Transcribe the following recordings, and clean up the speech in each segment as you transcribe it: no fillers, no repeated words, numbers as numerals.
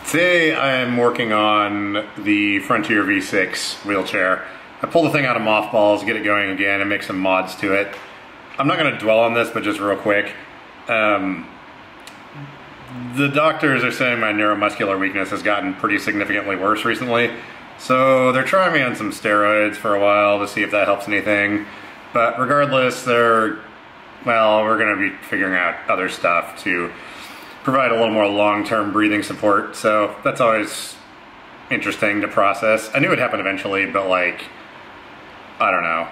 Today I'm working on the Frontier V6 wheelchair. I pulled the thing out of mothballs, get it going again, and make some mods to it. I'm not going to dwell on this, but just real quick. The doctors are saying my neuromuscular weakness has gotten pretty significantly worse recently. So they're trying me on some steroids for a while to see if that helps anything. But regardless, we're going to be figuring out other stuff to provide a little more long-term breathing support. So that's always interesting to process. I knew it'd happen eventually, but like, I don't know.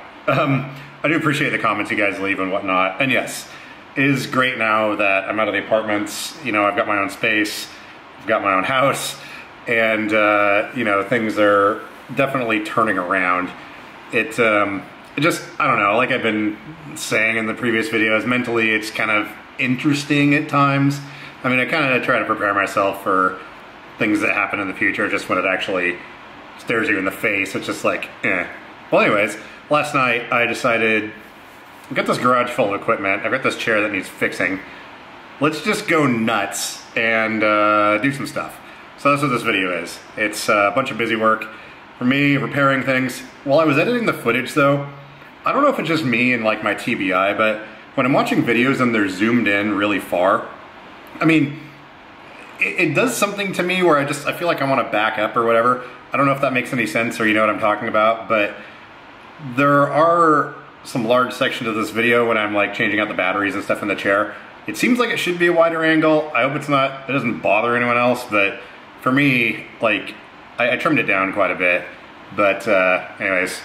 I do appreciate the comments you guys leave and whatnot. And yes, it is great now that I'm out of the apartments. You know, I've got my own space, I've got my own house, and you know, things are definitely turning around. It just, I don't know, like I've been saying in the previous videos, mentally it's kind of interesting at times. I mean, I kind of try to prepare myself for things that happen in the future, just when it actually stares you in the face. It's just like, eh. Well, anyways, last night I decided, I've got this garage full of equipment, I've got this chair that needs fixing. Let's just go nuts and do some stuff. So that's what this video is. It's a bunch of busy work for me, repairing things. While I was editing the footage though, I don't know if it's just me and like my TBI, but when I'm watching videos and they're zoomed in really far, I mean, it does something to me where I feel like I want to back up or whatever. I don't know if that makes any sense or you know what I'm talking about, but there are some large sections of this video when I'm like changing out the batteries and stuff in the chair. It seems like it should be a wider angle. I hope it's not, it doesn't bother anyone else, but for me, like, I trimmed it down quite a bit. But anyways,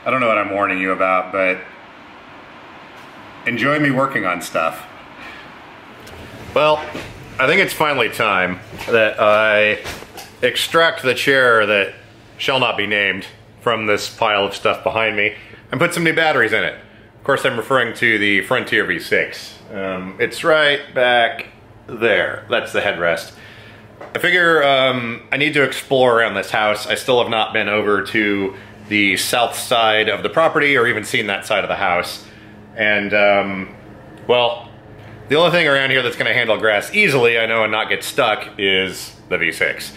I don't know what I'm warning you about, but enjoy me working on stuff. Well, I think it's finally time that I extract the chair that shall not be named from this pile of stuff behind me and put some new batteries in it. Of course, I'm referring to the Frontier V6. It's right back there. That's the headrest. I figure I need to explore around this house. I still have not been over to the south side of the property or even seen that side of the house. And, well, the only thing around here that's going to handle grass easily, I know, and not get stuck is the V6.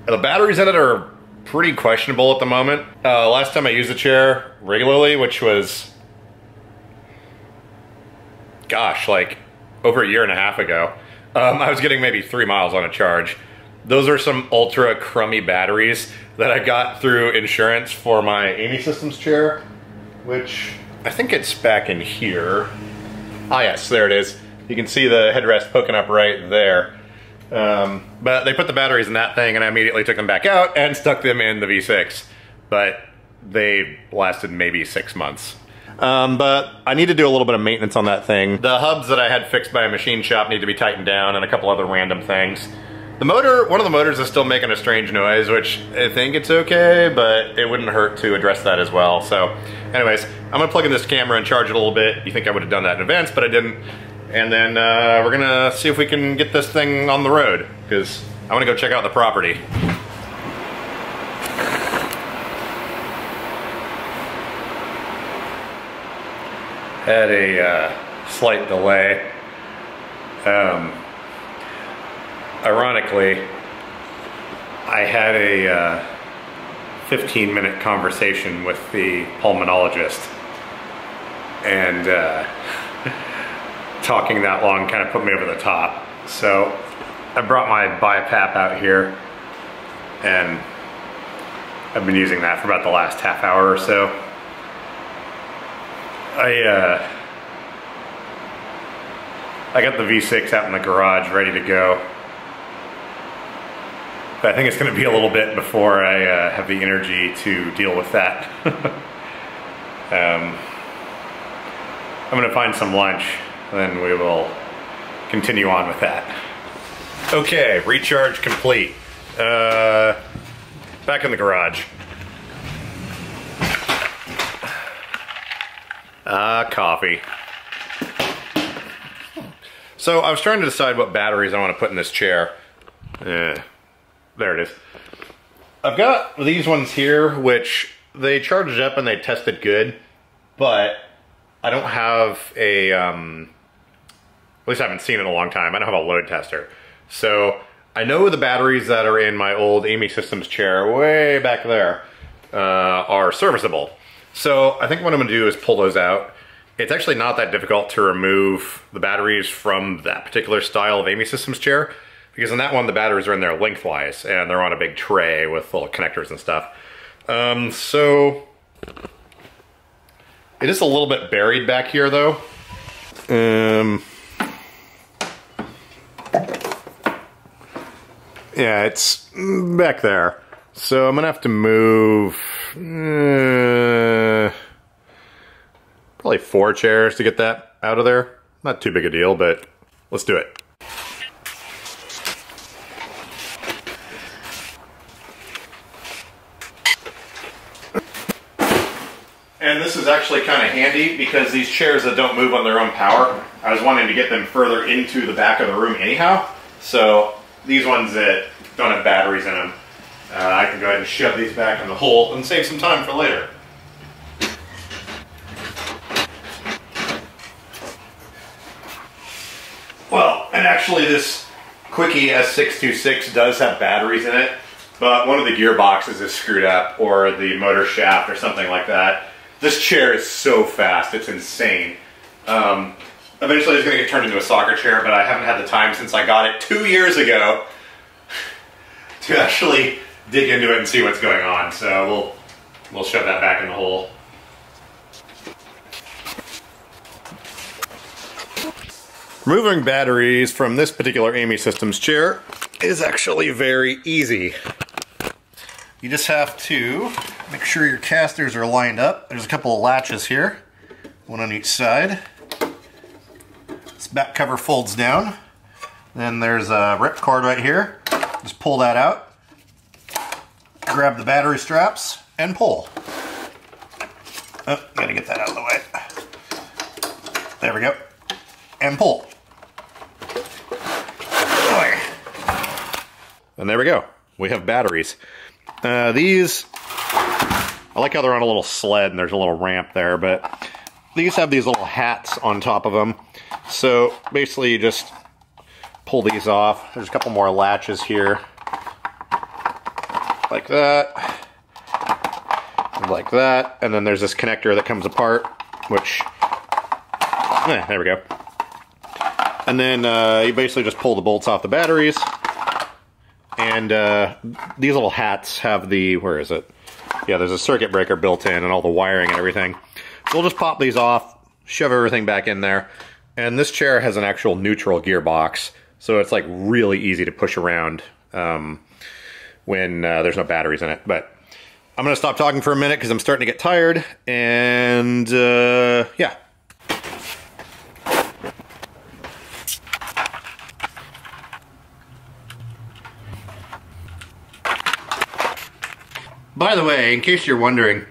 The batteries in it are pretty questionable at the moment. Last time I used the chair regularly, which was, gosh, like over a year and a half ago, I was getting maybe 3 miles on a charge. Those are some ultra crummy batteries that I got through insurance for my Amy Systems chair, which I think it's back in here. Ah yes, there it is. You can see the headrest poking up right there. But they put the batteries in that thing and I immediately took them back out and stuck them in the V6. But they lasted maybe 6 months. But I need to do a little bit of maintenance on that thing. The hubs that I had fixed by a machine shop need to be tightened down and a couple other random things. The motor, one of the motors is still making a strange noise, which I think it's okay, but it wouldn't hurt to address that as well. So anyways, I'm gonna plug in this camera and charge it a little bit. You think I would have done that in advance, but I didn't. And then we're gonna see if we can get this thing on the road, because I wanna go check out the property. Had a slight delay. Ironically, I had a 15-minute conversation with the pulmonologist, and talking that long kind of put me over the top. So I brought my BiPAP out here, and I've been using that for about the last half hour or so. I got the V6 out in the garage ready to go. But I think it's going to be a little bit before I have the energy to deal with that. I'm going to find some lunch, then we will continue on with that. Okay, recharge complete. Back in the garage. Coffee. So I was trying to decide what batteries I want to put in this chair. There it is. I've got these ones here, which they charged up and they tested good, but I don't have a, at least I haven't seen it in a long time. I don't have a load tester. So I know the batteries that are in my old Amy Systems chair way back there are serviceable. So I think what I'm gonna do is pull those out. It's actually not that difficult to remove the batteries from that particular style of Amy Systems chair, because in that one the batteries are in there lengthwise and they're on a big tray with little connectors and stuff. So it is a little bit buried back here though. Yeah, it's back there. So I'm gonna have to move probably 4 chairs to get that out of there. Not too big a deal, but let's do it. And this is actually kind of handy because these chairs that don't move on their own power, I was wanting to get them further into the back of the room anyhow. So these ones that don't have batteries in them, I can go ahead and shove these back in the hole and save some time for later. Well, and actually this Quickie S626 does have batteries in it, but one of the gearboxes is screwed up, or the motor shaft or something like that. This chair is so fast, it's insane. Eventually it's going to get turned into a soccer chair, but I haven't had the time since I got it 2 years ago to actually dig into it and see what's going on. So we'll shove that back in the hole. Removing batteries from this particular Amy Systems chair is actually very easy. You just have to make sure your casters are lined up. There's a couple of latches here, one on each side. This back cover folds down. Then there's a rip cord right here. Just pull that out. Grab the battery straps and pull. Oh, gotta get that out of the way. There we go. And pull. And there we go. We have batteries. These, I like how they're on a little sled and there's a little ramp there, but these have these little hats on top of them. So basically you just pull these off. There's a couple more latches here. Like that. Like that. And then there's this connector that comes apart, which, there we go. And then you basically just pull the bolts off the batteries. And these little hats have the, where is it? Yeah, there's a circuit breaker built in and all the wiring and everything. So we'll just pop these off, shove everything back in there. And this chair has an actual neutral gearbox, so it's like really easy to push around when there's no batteries in it. But I'm gonna stop talking for a minute because I'm starting to get tired, and yeah. By the way, in case you're wondering,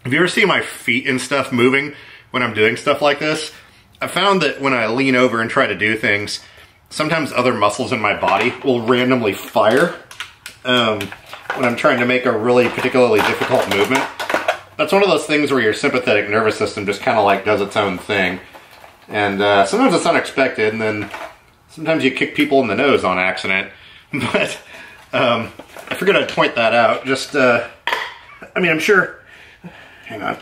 have you ever seen my feet and stuff moving when I'm doing stuff like this? I found that when I lean over and try to do things, sometimes other muscles in my body will randomly fire when I'm trying to make a really particularly difficult movement. That's one of those things where your sympathetic nervous system just kind of like does its own thing. And sometimes it's unexpected, and then sometimes you kick people in the nose on accident. But I figured I'd point that out. Just, I mean, I'm sure, hang on.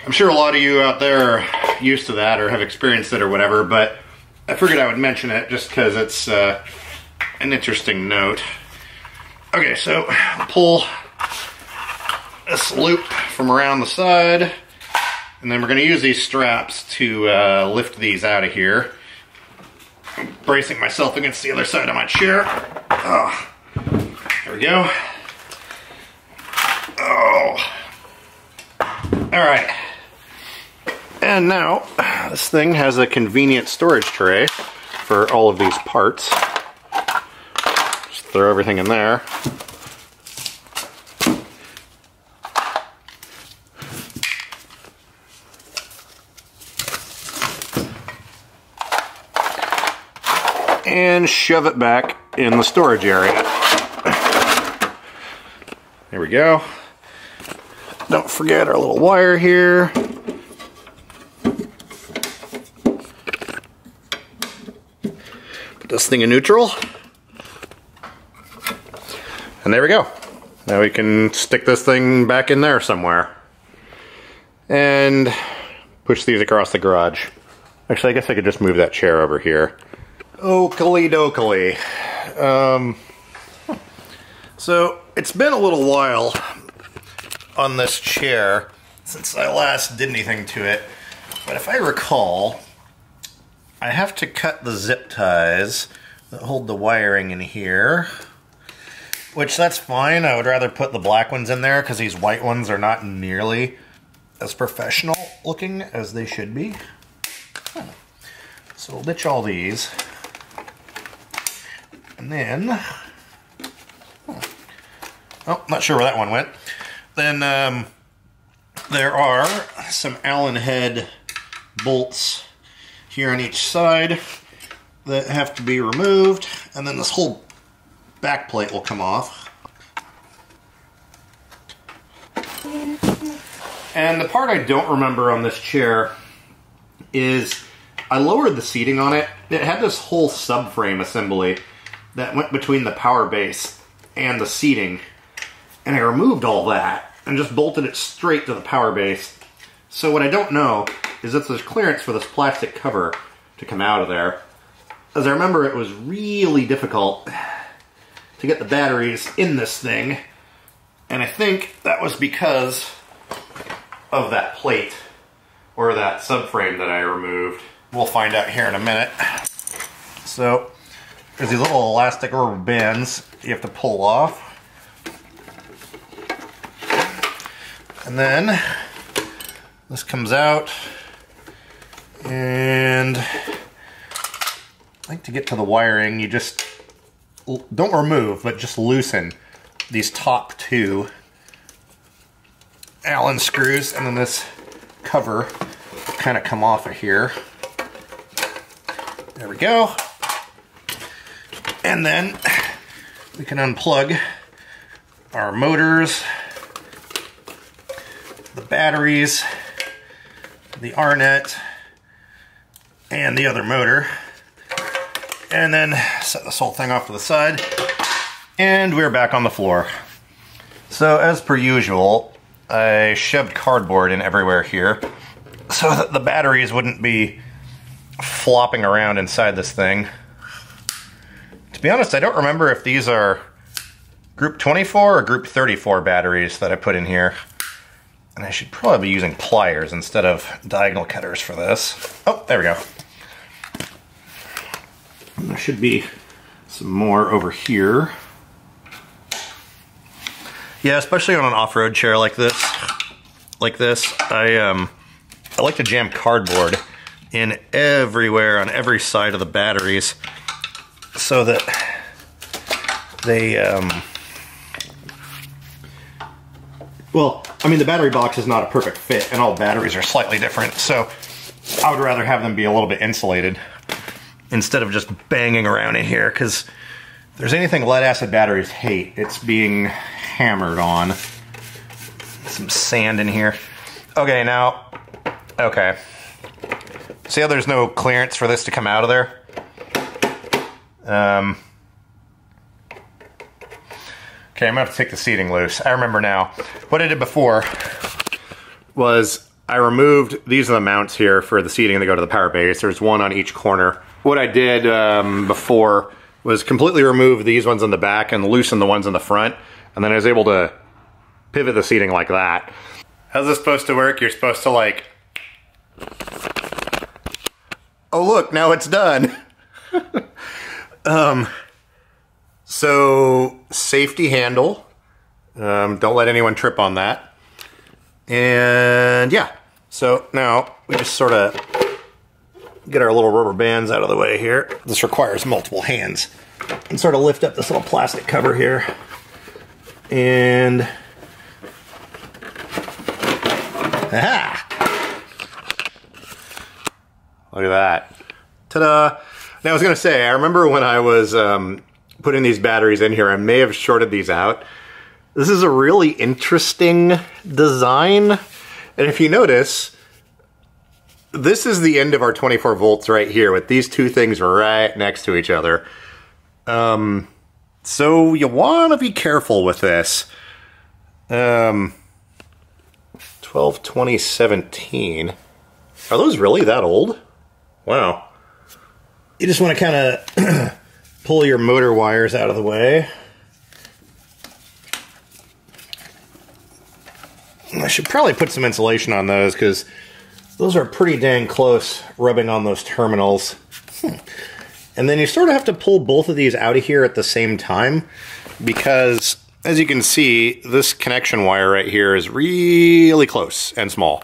I'm sure a lot of you out there are used to that or have experienced it or whatever, but I figured I would mention it just because it's an interesting note. Okay, so pull this loop from around the side, and then we're going to use these straps to lift these out of here. I'm bracing myself against the other side of my chair. Oh, there we go. Oh. All right. And now, this thing has a convenient storage tray for all of these parts. Just throw everything in there. And shove it back in the storage area. There we go. Don't forget our little wire here. this thing in neutral. And there we go. Now we can stick this thing back in there somewhere. And push these across the garage. Actually, I guess I could just move that chair over here. Oakley dokley. So, it's been a little while on this chair since I last did anything to it. But if I recall, I have to cut the zip ties that hold the wiring in here. Which, that's fine. I would rather put the black ones in there because these white ones are not nearly as professional looking as they should be. So we'll ditch all these. And then, oh, not sure where that one went. Then there are some Allen head bolts here on each side that have to be removed, and then this whole back plate will come off. And the part I don't remember on this chair is I lowered the seating on it. It had this whole subframe assembly that went between the power base and the seating, and I removed all that and just bolted it straight to the power base. So what I don't know is if there's clearance for this plastic cover to come out of there. As I remember, it was really difficult to get the batteries in this thing, and I think that was because of that plate or that subframe that I removed. We'll find out here in a minute. So there's these little elastic rubber bands you have to pull off. And then this comes out, and I think to get to the wiring, you just don't remove, but just loosen these top two Allen screws, and then this cover will kind of come off of here. There we go. And then we can unplug our motors, the batteries, the R-net, and the other motor. And then set this whole thing off to the side. And we're back on the floor. So as per usual, I shoved cardboard in everywhere here so that the batteries wouldn't be flopping around inside this thing. To be honest, I don't remember if these are group 24 or group 34 batteries that I put in here. And I should probably be using pliers instead of diagonal cutters for this. Oh, there we go. And there should be some more over here. Yeah, especially on an off-road chair like this, I like to jam cardboard in everywhere on every side of the batteries so that they, well, I mean, the battery box is not a perfect fit, and all batteries are slightly different, so I would rather have them be a little bit insulated instead of just banging around in here, because if there's anything lead-acid batteries hate, it's being hammered on. Some sand in here. Okay, now, okay. See how there's no clearance for this to come out of there? Okay, I'm gonna have to take the seating loose. I remember now. What I did before was I removed, these are the mounts here for the seating that go to the power base. There's one on each corner. What I did before was completely remove these ones in the back and loosen the ones in the front. And then I was able to pivot the seating like that. How's this supposed to work? You're supposed to like, oh look, now it's done. So safety handle. Don't let anyone trip on that. And yeah, so now we just sort of get our little rubber bands out of the way here. This requires multiple hands. And sort of lift up this little plastic cover here. And aha! Look at that. Ta-da! Now I was going to say, I remember when I was putting these batteries in here, I may have shorted these out. This is a really interesting design. And if you notice, this is the end of our 24 volts right here with these two things right next to each other. So you want to be careful with this. 12/20/17. Are those really that old? Wow. You just want to kind of pull your motor wires out of the way. I should probably put some insulation on those because those are pretty dang close rubbing on those terminals. And then you sort of have to pull both of these out of here at the same time because, as you can see, this connection wire right here is really close and small.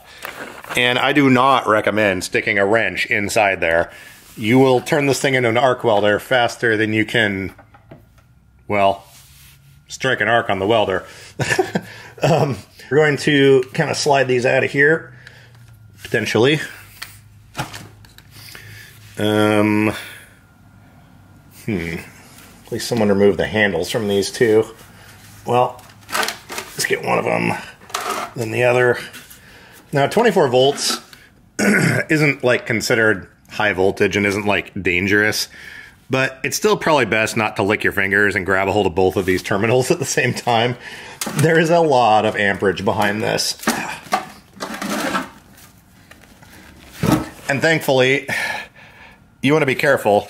And I do not recommend sticking a wrench inside there. You will turn this thing into an arc welder faster than you can, well, strike an arc on the welder. We're going to kind of slide these out of here, potentially. Please someone remove the handles from these two. Well, let's get one of them, then the other. Now, 24 volts isn't like considered high voltage and isn't like dangerous, but it's still probably best not to lick your fingers and grab a hold of both of these terminals at the same time. There is a lot of amperage behind this. And thankfully, you want to be careful.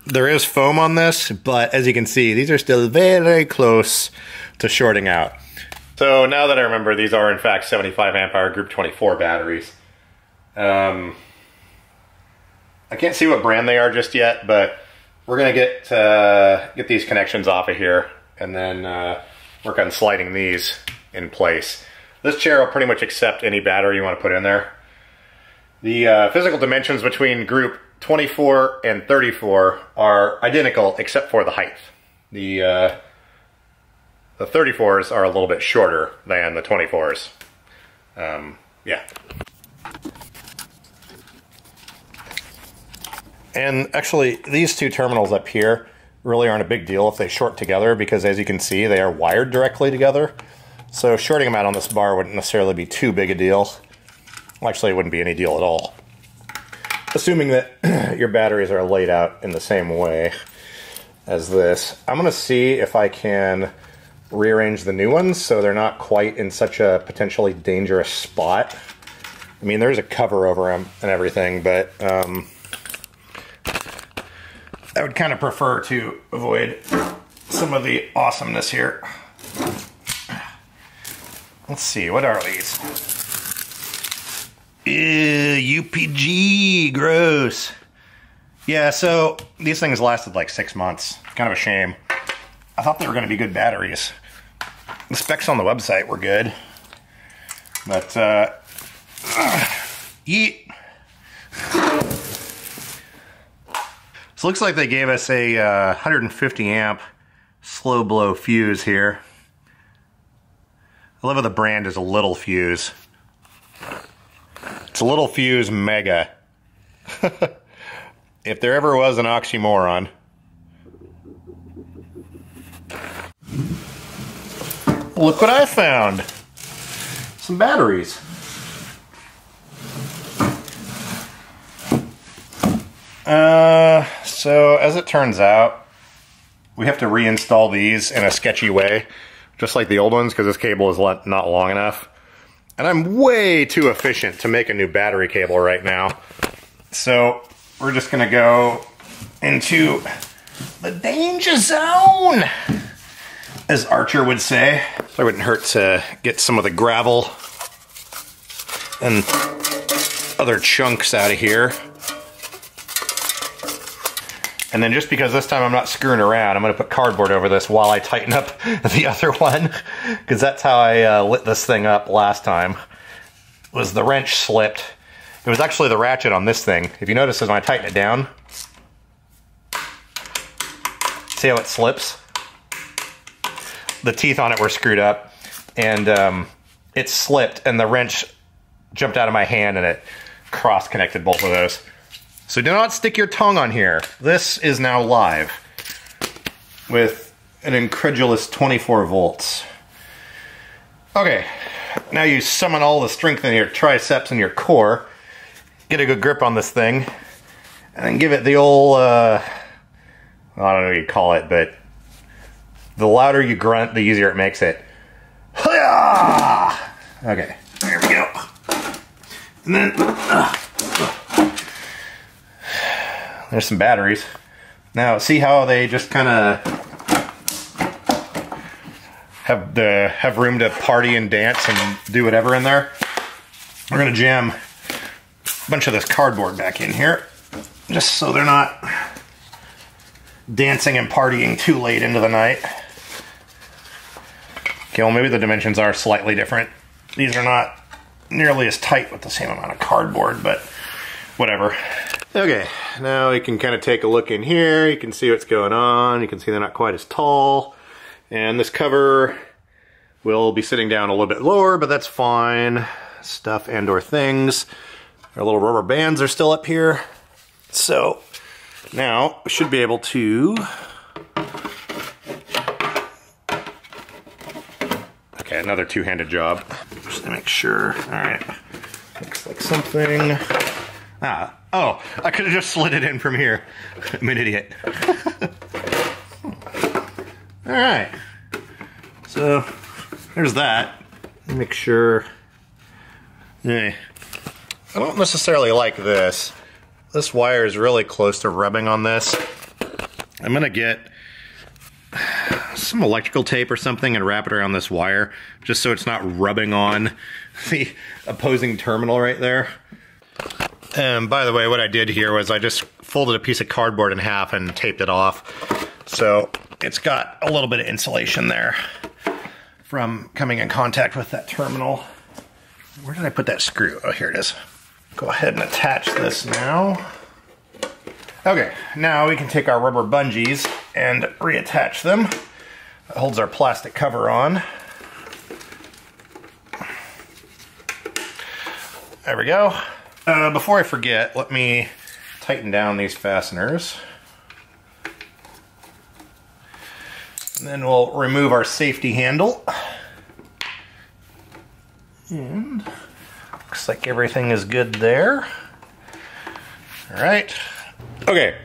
There is foam on this, but as you can see, these are still very close to shorting out. So now that I remember, these are in fact 75 amp hour group 24 batteries. I can't see what brand they are just yet, but we're gonna get these connections off of here and then work on sliding these in place. This chair will pretty much accept any battery you want to put in there. The physical dimensions between group 24 and 34 are identical except for the height. The 34s are a little bit shorter than the 24s. Yeah. And actually, these two terminals up here really aren't a big deal if they short together because, as you can see, they are wired directly together. So shorting them out on this bar wouldn't necessarily be too big a deal. Well, actually, it wouldn't be any deal at all. Assuming that your batteries are laid out in the same way as this. I'm going to see if I can rearrange the new ones so they're not quite in such a potentially dangerous spot. I mean, there's a cover over them and everything, but I would kind of prefer to avoid some of the awesomeness here. Let's see, what are these? Ew, UPG, gross. Yeah, so these things lasted like 6 months. Kind of a shame. I thought they were going to be good batteries. The specs on the website were good. But, yeet. So it looks like they gave us a 150 amp slow blow fuse here. I love how the brand is a little fuse. It's a little fuse mega. If there ever was an oxymoron. Look what I found. Some batteries. So as it turns out, we have to reinstall these in a sketchy way, just like the old ones, because this cable is not long enough. And I'm way too efficient to make a new battery cable right now. So we're just gonna go into the danger zone, as Archer would say. So it wouldn't hurt to get some of the gravel and other chunks out of here. And then just because this time I'm not screwing around, I'm going to put cardboard over this while I tighten up the other one. Because that's how I lit this thing up last time. Was the wrench slipped. It was actually the ratchet on this thing. If you notice when I tighten it down, see how it slips? The teeth on it were screwed up. And it slipped and the wrench jumped out of my hand and it cross-connected both of those. So do not stick your tongue on here. This is now live with an incredulous 24 volts. Okay, now you summon all the strength in your triceps and your core. get a good grip on this thing, and then give it the old, I don't know what you call it, but the louder you grunt, the easier it makes it. Okay, there we go. And then, there's some batteries. Now, see how they just kind of have room to party and dance and do whatever in there? We're gonna jam a bunch of this cardboard back in here, just so they're not dancing and partying too late into the night. Okay, well, maybe the dimensions are slightly different. These are not nearly as tight with the same amount of cardboard, but whatever. Okay, now we can kind of take a look in here. You can see what's going on. You can see they're not quite as tall. And this cover will be sitting down a little bit lower, but that's fine. Stuff and or things. Our little rubber bands are still up here. So now we should be able to... Okay, another two-handed job. Just to make sure. All right. Looks like something. Oh, I could have just slid it in from here. I'm an idiot. All right. So there's that. Make sure. I don't necessarily like this. This wire is really close to rubbing on this. I'm gonna get some electrical tape or something and wrap it around this wire just so it's not rubbing on the opposing terminal right there. And by the way, what I did here was I just folded a piece of cardboard in half and taped it off. So it's got a little bit of insulation there from coming in contact with that terminal. Where did I put that screw? Oh, here it is. Go ahead and attach this now. Okay, now we can take our rubber bungees and reattach them. That holds our plastic cover on. There we go. Before I forget, let me tighten down these fasteners. And then we'll remove our safety handle. And looks like everything is good there. All right. Okay.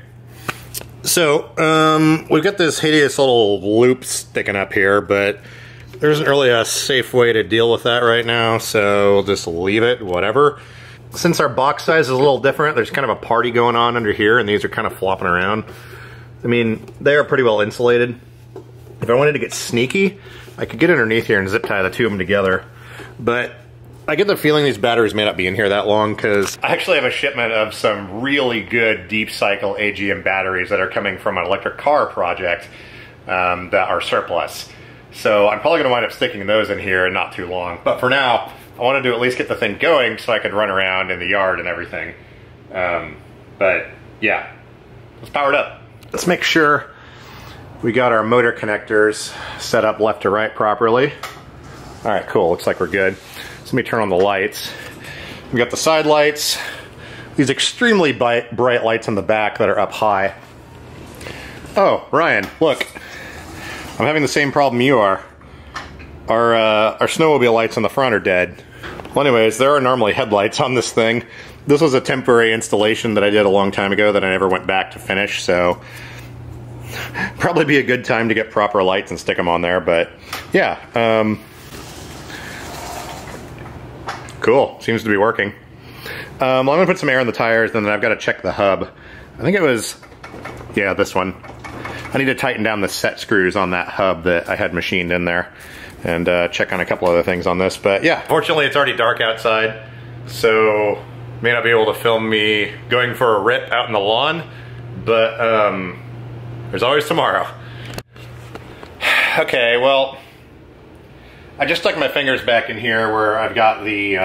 So, we've got this hideous little loop sticking up here, but there isn't really a safe way to deal with that right now, so we'll just leave it, whatever. Since our box size is a little different, there's kind of a party going on under here, and these are kind of flopping around. I mean, they are pretty well insulated. If I wanted to get sneaky, I could get underneath here and zip tie the two of them together. But I get the feeling these batteries may not be in here that long, because I actually have a shipment of some really good deep cycle AGM batteries that are coming from an electric car project that are surplus. So I'm probably going to wind up sticking those in here in not too long. But for now, I wanted to at least get the thing going so I could run around in the yard and everything. But yeah, let's power it up. Let's make sure we got our motor connectors set up left to right properly. All right, cool, looks like we're good. So let me turn on the lights. We got the side lights, these extremely bright lights on the back that are up high. Oh, Ryan, look, I'm having the same problem you are. Our snowmobile lights on the front are dead. Well, anyways, there are normally headlights on this thing. This was a temporary installation that I did a long time ago that I never went back to finish, so probably be a good time to get proper lights and stick them on there, but yeah. Cool, seems to be working. I'm gonna put some air in the tires, and then I've got to check the hub. I think it was, yeah, this one. I need to tighten down the set screws on that hub that I had machined in there, and check on a couple other things on this, but yeah. Fortunately, it's already dark outside, so may not be able to film me going for a rip out in the lawn, but there's always tomorrow. Okay, well, I just stuck my fingers back in here where I've got the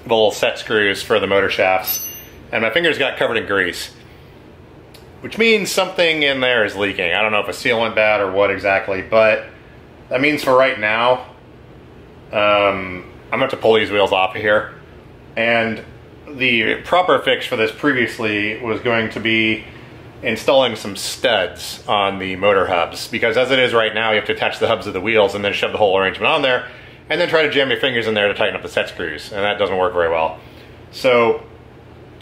little set screws for the motor shafts, and my fingers got covered in grease, which means something in there is leaking. I don't know if a seal went bad or what exactly, but that means for right now, I'm gonna have to pull these wheels off of here. And the proper fix for this previously was going to be installing some studs on the motor hubs, because as it is right now, you have to attach the hubs of the wheels and then shove the whole arrangement on there, and then try to jam your fingers in there to tighten up the set screws, and that doesn't work very well. So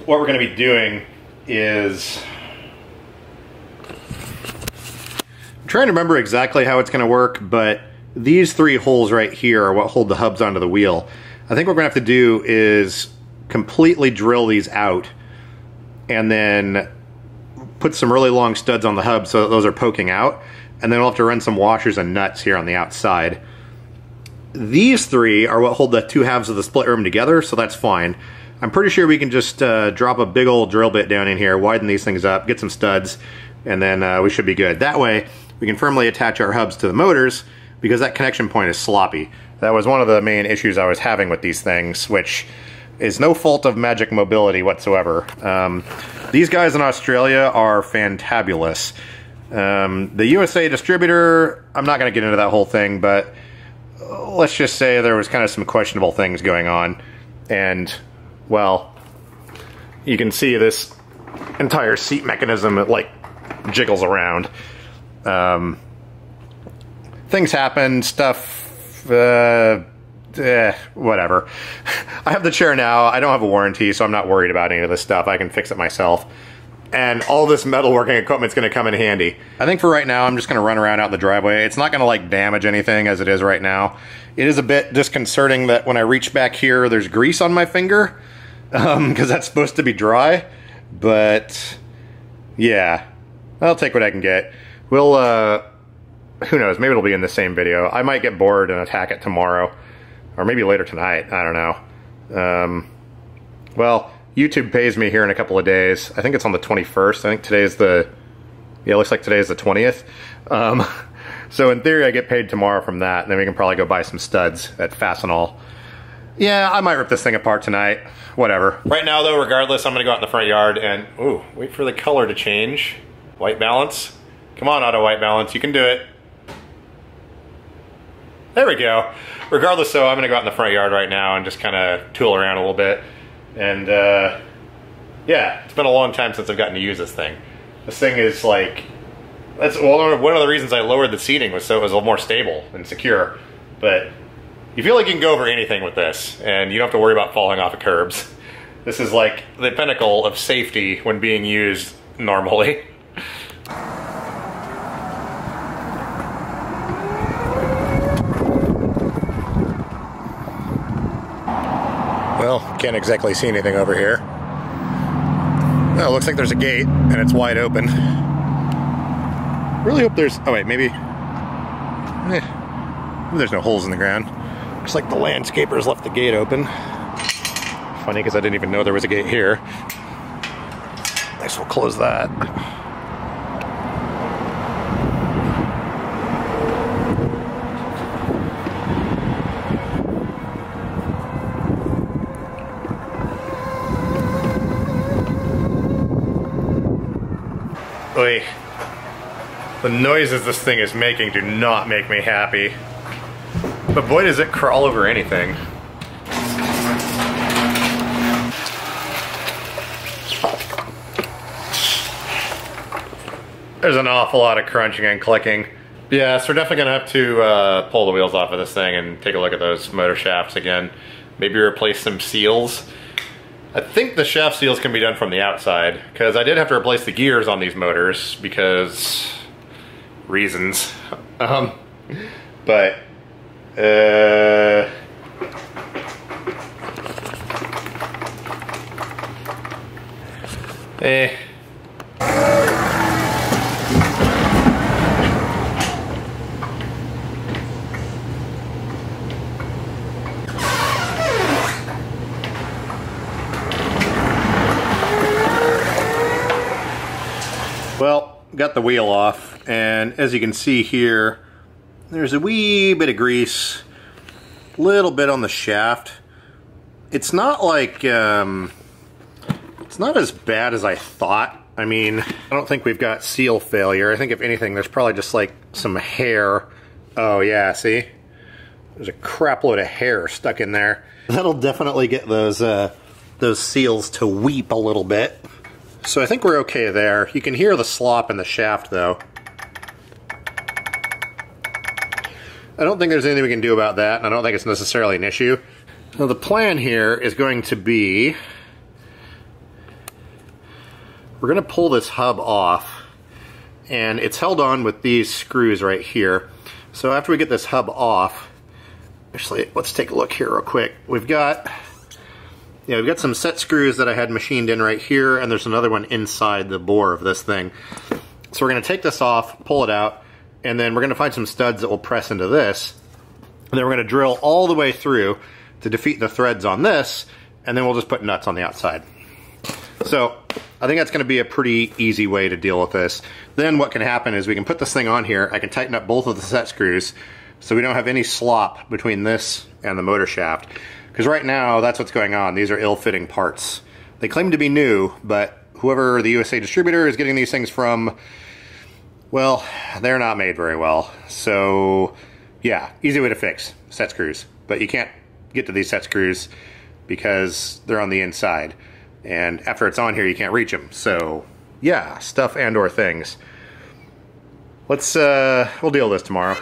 what we're going to be doing is... I'm trying to remember exactly how it's going to work, but these 3 holes right here are what hold the hubs onto the wheel. I think what we're going to have to do is completely drill these out and then put some really long studs on the hub so that those are poking out, and then we'll have to run some washers and nuts here on the outside. These 3 are what hold the 2 halves of the split rim together, so that's fine. I'm pretty sure we can just drop a big old drill bit down in here, widen these things up, get some studs, and then we should be good. That way, we can firmly attach our hubs to the motors, because that connection point is sloppy. That was one of the main issues I was having with these things, which is no fault of Magic Mobility whatsoever. These guys in Australia are fantabulous. The USA distributor, I'm not going to get into that whole thing, but let's just say there was kind of some questionable things going on. And, well, you can see this entire seat mechanism, it like jiggles around. Things happen, stuff, whatever. I have the chair now. I don't have a warranty, so I'm not worried about any of this stuff. I can fix it myself. And all this metalworking equipment's going to come in handy. I think for right now, I'm just going to run around out in the driveway. It's not going to like damage anything as it is right now. It is a bit disconcerting that when I reach back here, there's grease on my finger, because that's supposed to be dry. But yeah, I'll take what I can get. We'll, who knows, maybe it'll be in the same video. I might get bored and attack it tomorrow, or maybe later tonight, I don't know. Well, YouTube pays me here in a couple of days. I think it's on the 21st. I think today's the, yeah, it looks like today is the 20th. So in theory, I get paid tomorrow from that, and then we can probably go buy some studs at Fastenal. Yeah, I might rip this thing apart tonight. Whatever. Right now, though, regardless, I'm gonna go out in the front yard and, ooh, wait for the color to change. White balance. Come on, Auto White Balance, you can do it. There we go. Regardless, though, I'm gonna go out in the front yard right now and just kind of tool around a little bit. And yeah, it's been a long time since I've gotten to use this thing. This thing is like, that's one of the reasons I lowered the seating, was so it was a little more stable and secure. But you feel like you can go over anything with this, and you don't have to worry about falling off of curbs. This is like the pinnacle of safety when being used normally. Well, can't exactly see anything over here. Oh, it looks like there's a gate, and it's wide open. Really hope there's, oh wait, maybe there's no holes in the ground. Looks like the landscapers left the gate open. Funny, because I didn't even know there was a gate here. I guess we'll close that. Oy. The noises this thing is making do not make me happy. But boy, does it crawl over anything. There's an awful lot of crunching and clicking. Yeah, so we're definitely gonna have to pull the wheels off of this thing and take a look at those motor shafts again. Maybe replace some seals. I think the shaft seals can be done from the outside, because I did have to replace the gears on these motors because reasons. But well, got the wheel off, and as you can see here, there's a wee bit of grease, a little bit on the shaft. It's not like, it's not as bad as I thought. I mean, I don't think we've got seal failure. I think if anything, there's probably just like some hair. Oh yeah, see? There's a crap load of hair stuck in there. That'll definitely get those seals to weep a little bit. So I think we're okay there. You can hear the slop in the shaft though. I don't think there's anything we can do about that, and I don't think it's necessarily an issue. So the plan here is going to be we're gonna pull this hub off, and it's held on with these screws right here. So after we get this hub off, actually, let's take a look here real quick. We've got some set screws that I had machined in right here, and there's another one inside the bore of this thing. So we're gonna take this off, pull it out, and then we're gonna find some studs that will press into this, and then we're gonna drill all the way through to defeat the threads on this, and then we'll just put nuts on the outside. So I think that's gonna be a pretty easy way to deal with this. Then what can happen is we can put this thing on here, I can tighten up both of the set screws so we don't have any slop between this and the motor shaft. Because right now, that's what's going on. These are ill-fitting parts. They claim to be new, but whoever the USA distributor is getting these things from, well, they're not made very well. So yeah, easy way to fix, set screws. But you can't get to these set screws because they're on the inside. And after it's on here, you can't reach them. So yeah, stuff and or things. Let's, we'll deal with this tomorrow.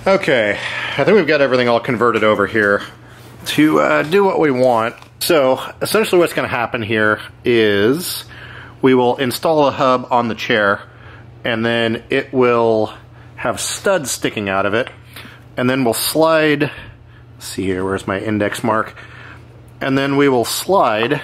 Okay, I think we've got everything all converted over here to do what we want. So essentially what's going to happen here is we will install a hub on the chair, and then it will have studs sticking out of it, and then we'll slide, let's see here, where's my index mark, and then we will slide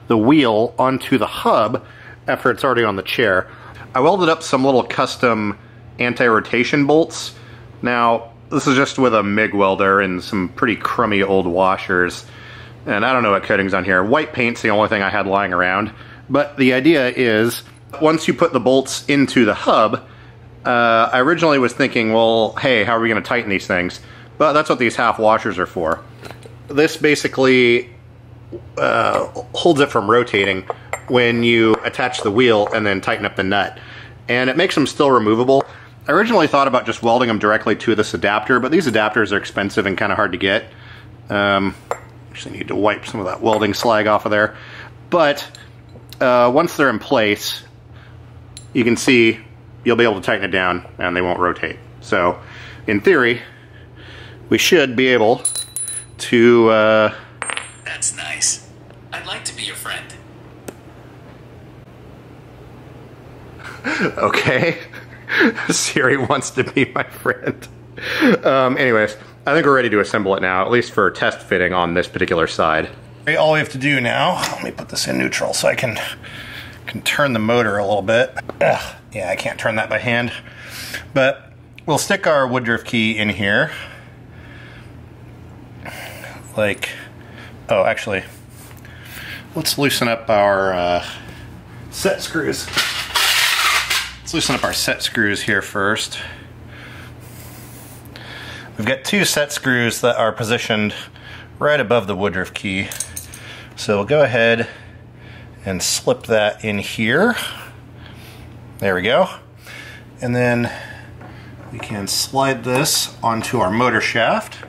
the wheel onto the hub after it's already on the chair. I welded up some little custom anti-rotation bolts. Now, this is just with a MIG welder and some pretty crummy old washers. And I don't know what coating's on here. White paint's the only thing I had lying around. But the idea is, once you put the bolts into the hub, I originally was thinking, well, hey, how are we going to tighten these things? But that's what these half washers are for. This basically holds it from rotating when you attach the wheel and then tighten up the nut. And it makes them still removable. I originally thought about just welding them directly to this adapter, but these adapters are expensive and kind of hard to get. Actually need to wipe some of that welding slag off of there. But once they're in place, you can see you'll be able to tighten it down and they won't rotate. So in theory, we should be able to... That's nice. I'd like to be your friend. Okay. Siri wants to be my friend. Anyways, I think we're ready to assemble it now, at least for test fitting on this particular side. Okay, all we have to do now, let me put this in neutral so I can turn the motor a little bit. Ugh, yeah, I can't turn that by hand. But we'll stick our woodruff key in here. Like, oh, actually, let's loosen up our set screws. Let's loosen up our set screws here first. We've got two set screws that are positioned right above the woodruff key. So we'll go ahead and slip that in here. There we go. And then we can slide this onto our motor shaft.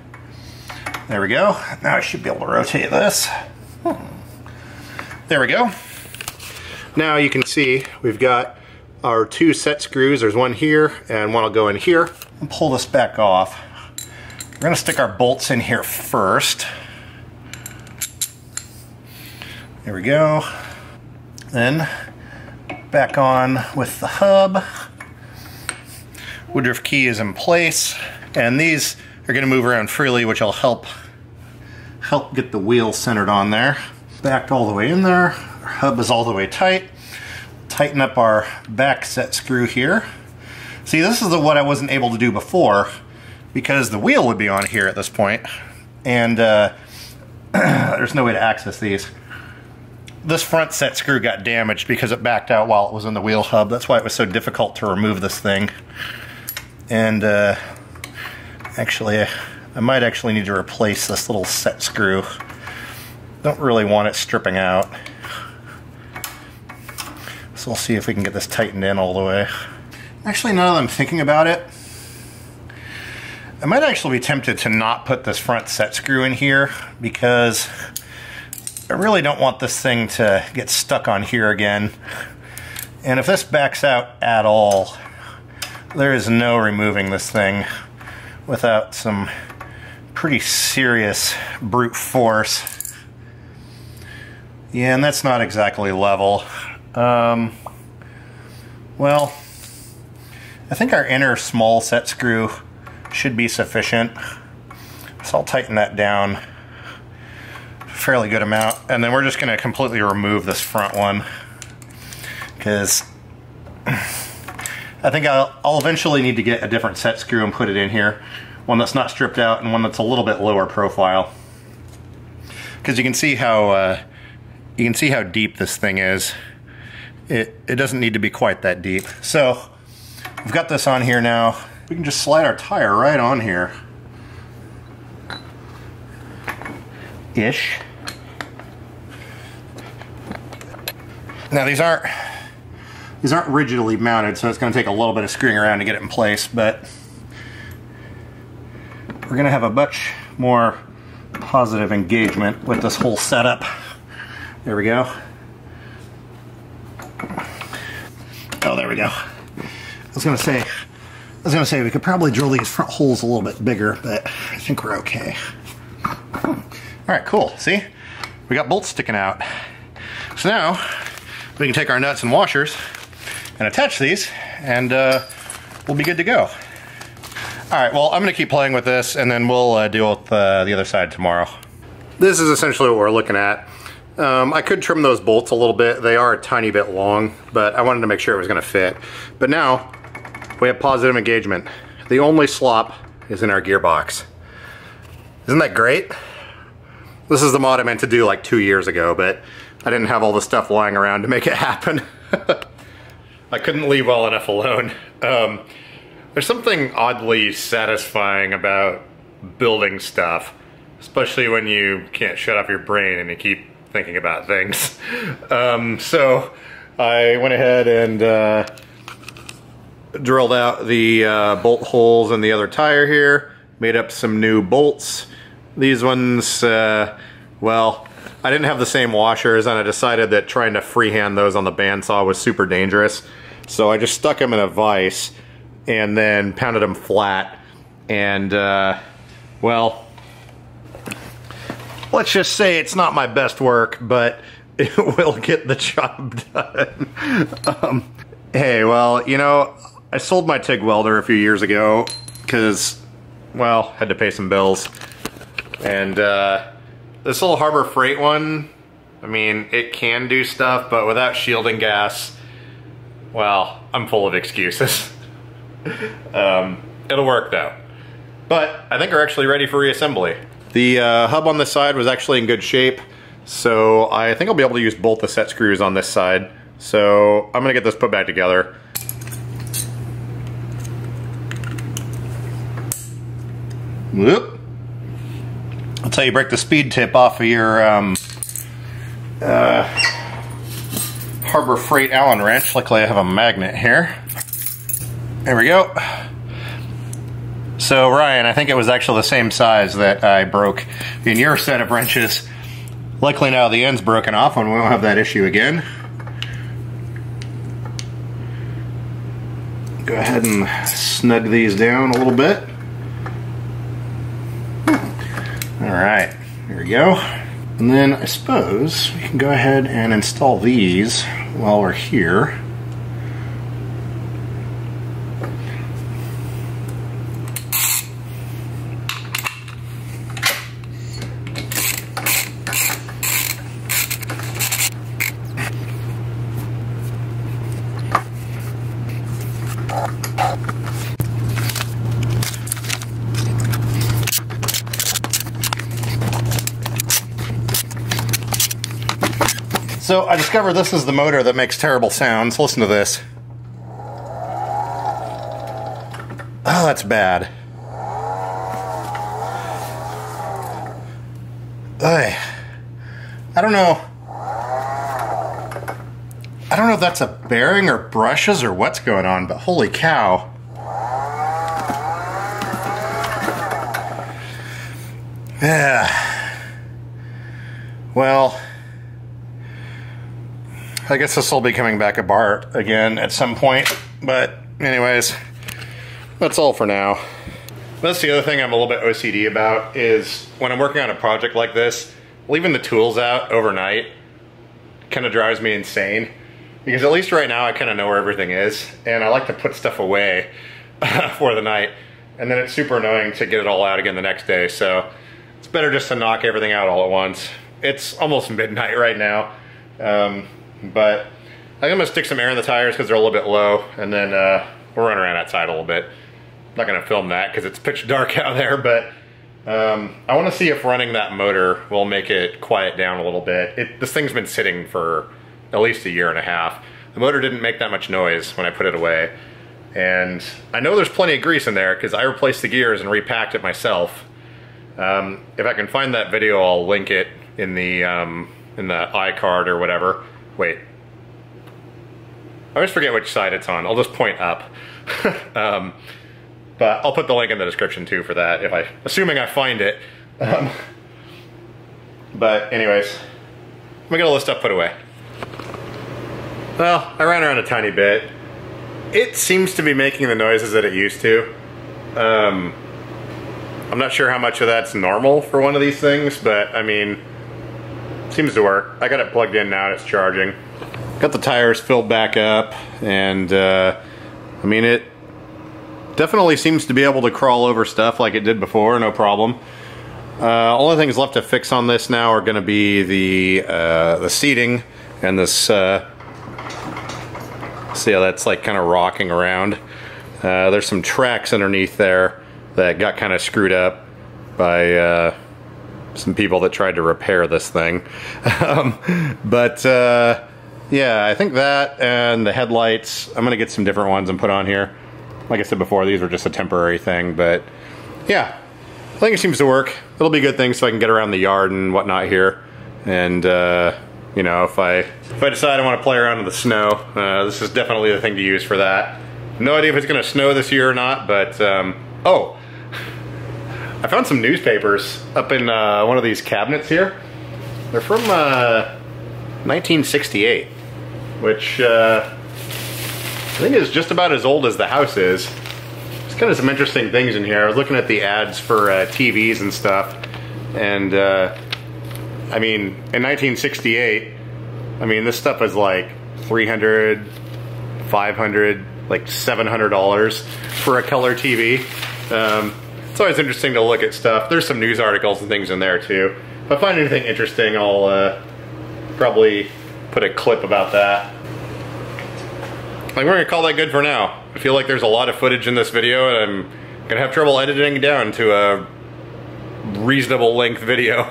There we go. Now I should be able to rotate this. There we go. Now you can see we've got our two set screws. There's one here and one will go in here. I'll pull this back off. We're going to stick our bolts in here first. There we go. Then back on with the hub. Woodruff key is in place, and these are going to move around freely, which will help get the wheel centered on there. Backed all the way in there. Our hub is all the way tight. Tighten up our back set screw here. See, this is what I wasn't able to do before because the wheel would be on here at this point, and there's no way to access these. This front set screw got damaged because it backed out while it was in the wheel hub. That's why it was so difficult to remove this thing. And actually, I might actually need to replace this little set screw. Don't really want it stripping out. So we'll see if we can get this tightened in all the way. Actually, now that I'm thinking about it, I might actually be tempted to not put this front set screw in here because I really don't want this thing to get stuck on here again. And if this backs out at all, there is no removing this thing without some pretty serious brute force. Yeah, and that's not exactly level. Well, I think our inner small set screw should be sufficient. So I'll tighten that down a fairly good amount. And then we're just going to completely remove this front one, because I think I'll eventually need to get a different set screw and put it in here. One that's not stripped out and one that's a little bit lower profile. Because you can see how deep this thing is. It doesn't need to be quite that deep. So we've got this on here now. We can just slide our tire right on here. Ish. Now these aren't rigidly mounted, so it's going to take a little bit of screwing around to get it in place, but we're going to have a much more positive engagement with this whole setup. There we go. Oh, there we go. I was going to say, was going to say we could probably drill these front holes a little bit bigger, but I think we're okay. All right, cool. See? We got bolts sticking out. So now we can take our nuts and washers and attach these, and we'll be good to go. All right, well, I'm going to keep playing with this, and then we'll deal with the other side tomorrow. This is essentially what we're looking at. I could trim those bolts a little bit. They are a tiny bit long, but I wanted to make sure it was going to fit. But now we have positive engagement. The only slop is in our gearbox. Isn't that great? This is the mod I meant to do like 2 years ago, but I didn't have all the stuff lying around to make it happen. I couldn't leave well enough alone. There's something oddly satisfying about building stuff, especially when you can't shut off your brain and you keep thinking about things. So I went ahead and drilled out the bolt holes in the other tire here, made up some new bolts. These ones, well, I didn't have the same washers, and I decided that trying to freehand those on the bandsaw was super dangerous. So I just stuck them in a vise and then pounded them flat, and well, let's just say it's not my best work, but it will get the job done. Hey, well, you know, I sold my TIG welder a few years ago because, well, had to pay some bills. And this little Harbor Freight one, I mean, it can do stuff, but without shielding gas, well, I'm full of excuses. It'll work though. But I think we're actually ready for reassembly. The hub on this side was actually in good shape, so I think I'll be able to use both the set screws on this side. So I'm gonna get this put back together. Whoop. That's how you break the speed tip off of your Harbor Freight Allen wrench. Luckily I have a magnet here. There we go. So Ryan, I think it was actually the same size that I broke in your set of wrenches. Luckily now the end's broken off and we won't have that issue again. Go ahead and snug these down a little bit. Alright, here we go. And then I suppose we can go ahead and install these while we're here. So I discovered this is the motor that makes terrible sounds. Listen to this. Oh, that's bad. Ugh. I don't know if that's a bearing or brushes or what's going on, but holy cow. Yeah. Well, I guess this will be coming back apart again at some point, but anyways, that's all for now. That's the other thing I'm a little bit OCD about is when I'm working on a project like this, leaving the tools out overnight kind of drives me insane. Because at least right now I kind of know where everything is, and I like to put stuff away for the night, and then it's super annoying to get it all out again the next day, so it's better just to knock everything out all at once. It's almost midnight right now. But I think I'm going to stick some air in the tires because they're a little bit low, and then we'll run around outside a little bit. I'm not going to film that because it's pitch dark out there, but I want to see if running that motor will make it quiet down a little bit. This thing's been sitting for at least 1.5 years. The motor didn't make that much noise when I put it away, and I know there's plenty of grease in there because I replaced the gears and repacked it myself. If I can find that video, I'll link it in the iCard or whatever. Wait. I always forget which side it's on. I'll just point up. But I'll put the link in the description too for that, assuming I find it. But anyways, I'm gonna get all this stuff put away. Well, I ran around a tiny bit. it seems to be making the noises that it used to. I'm not sure how much of that's normal for one of these things, but I mean, seems to work. I got it plugged in now and it's charging. Got the tires filled back up, and I mean, it definitely seems to be able to crawl over stuff like it did before, no problem. Only things left to fix on this now are going to be the seating and this. See how that's like kind of rocking around. There's some tracks underneath there that got kind of screwed up by some people that tried to repair this thing. But yeah, I think that and the headlights, I'm gonna get some different ones and put on here. Like I said before, these were just a temporary thing, but yeah, I think it seems to work. It'll be a good thing so I can get around the yard and whatnot here. And you know, if I decide I want to play around in the snow, this is definitely the thing to use for that. No idea if it's gonna snow this year or not, but oh, I found some newspapers up in one of these cabinets here. They're from 1968, which I think is just about as old as the house is. There's kind of some interesting things in here. I was looking at the ads for TVs and stuff, and I mean, in 1968, I mean, this stuff was like $300, $500, like $700 for a color TV. It's always interesting to look at stuff. There's some news articles and things in there too. If I find anything interesting, I'll probably put a clip about that. Like, we're gonna call that good for now. I feel like there's a lot of footage in this video, and I'm gonna have trouble editing down to a reasonable length video.